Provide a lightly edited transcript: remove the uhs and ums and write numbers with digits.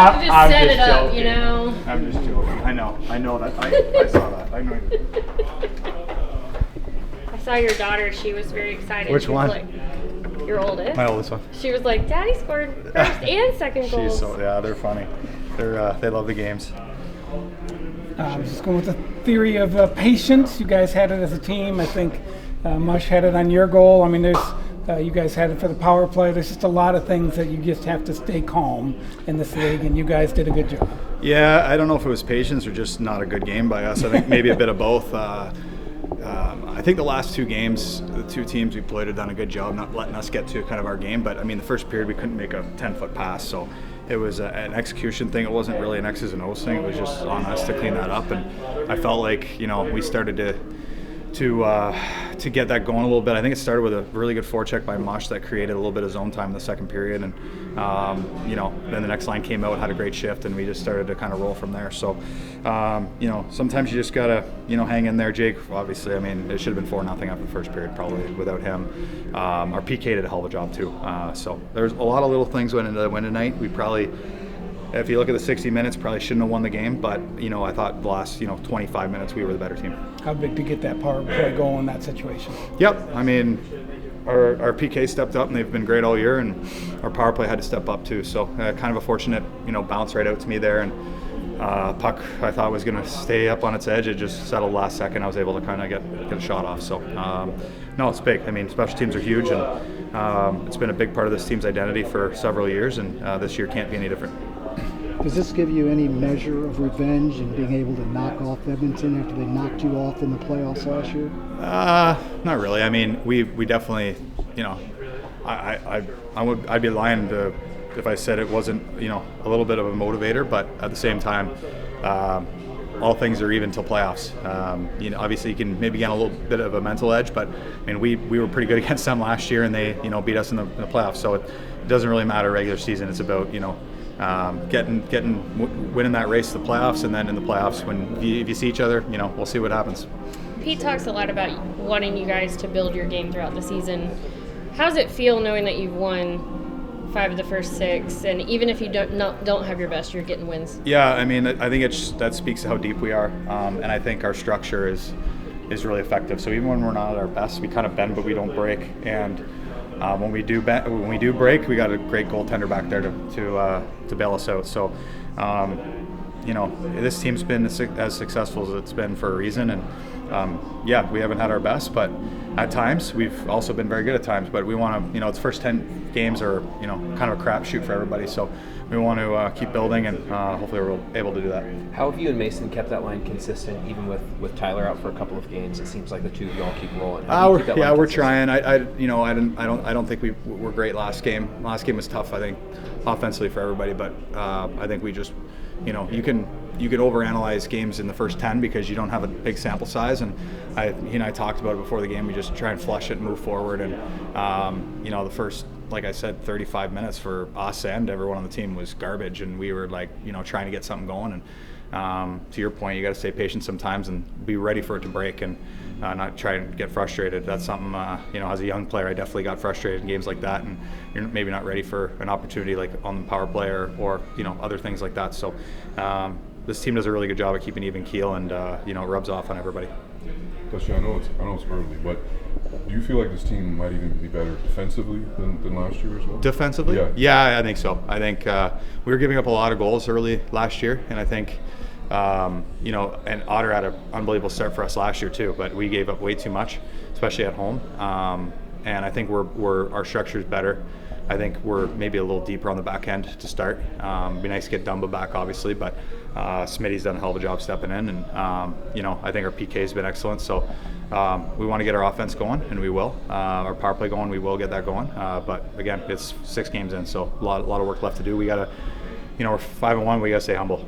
have to just I'm set just it up, joking. you know? I'm just joking. I know that. I saw that. I know you did. I saw your daughter. She was very excited. Which She was one? Like, your oldest. My oldest one. She was like, Daddy scored first and second goals. They're funny. They love the games. Just going with the theory of patience. You guys had it as a team. I think Mush had it on your goal. I mean, you guys had it for the power play. There's just a lot of things that you just have to stay calm in this league, and you guys did a good job. Yeah, I don't know if it was patience or just not a good game by us. I think maybe a bit of both. I think the last two games, the two teams we played have done a good job not letting us get to kind of our game. But, I mean, the first period we couldn't make a 10-foot pass, so it was an execution thing. It wasn't really an X's and O's thing. It was just on us to clean that up. And I felt like, we started to get that going a little bit. I think it started with a really good forecheck by Mush that created a little bit of zone time in the second period, and then the next line came out, had a great shift, and we just started to kind of roll from there. So, sometimes you just gotta hang in there. Jake, obviously, I mean, it should have been 4-0 after the first period, probably without him. Our PK did a hell of a job too. So there's a lot of little things went into the win tonight. We probably, if you look at the 60 minutes, probably shouldn't have won the game, but I thought the last 25 minutes we were the better team. How big to get that power play goal in that situation? Yep, I mean, our PK stepped up and they've been great all year, and our power play had to step up too. So kind of a fortunate bounce right out to me there, and puck I thought was going to stay up on its edge. It just settled last second. I was able to kind of get a shot off. So no, it's big. I mean, special teams are huge, and it's been a big part of this team's identity for several years, and this year can't be any different. Does this give you any measure of revenge in being able to knock off Edmonton after they knocked you off in the playoffs last year? Not really. I mean, we definitely, I'd be lying if I said it wasn't, a little bit of a motivator. But at the same time, all things are even till playoffs. Obviously you can maybe get a little bit of a mental edge, but I mean, we were pretty good against them last year, and they, beat us in the playoffs. So it doesn't really matter regular season. It's about, winning that race to the playoffs, and then in the playoffs, if you see each other, we'll see what happens. Pete talks a lot about wanting you guys to build your game throughout the season. How does it feel knowing that you've won 5 of the first 6, and even if you don't have your best, you're getting wins? Yeah, I mean, I think that speaks to how deep we are, and I think our structure is really effective. So even when we're not at our best, we kind of bend, but we don't break. And when we do break, we got a great goaltender back there to bail us out. So, this team's been as successful as it's been for a reason. And we haven't had our best, but at times we've also been very good at times. But we want to, its first 10 games are kind of a crapshoot for everybody. So we want to keep building, and hopefully we're able to do that. How have you and Mason kept that line consistent, even with Tyler out for a couple of games? It seems like the two of you all keep rolling. We're trying. I don't think we're great last game. Last game was tough, I think, offensively for everybody. But I think we just, you can overanalyze games in the first 10 because you don't have a big sample size. And he and I talked about it before the game. We just try and flush it and move forward. And the first, like I said, 35 minutes for us and everyone on the team was garbage, and we were trying to get something going. And to your point, you got to stay patient sometimes and be ready for it to break, and not try and get frustrated. That's something, as a young player, I definitely got frustrated in games like that, and you're maybe not ready for an opportunity like on the power play or other things like that. So this team does a really good job of keeping even keel, and it rubs off on everybody. Duchene, I know it's early, but do you feel like this team might even be better defensively than last year as well? Defensively? Yeah, I think so. I think we were giving up a lot of goals early last year, and I think and Otter had an unbelievable start for us last year too, but we gave up way too much, especially at home. And I think our structure is better. I think we're maybe a little deeper on the back end to start. Be nice to get Dumba back, obviously, but Smitty's done a hell of a job stepping in, and I think our PK's been excellent. So we want to get our offense going, and we will. Our power play going, we will get that going. But again, it's 6 games in, so a lot of work left to do. We gotta, we're 5-1. We gotta stay humble.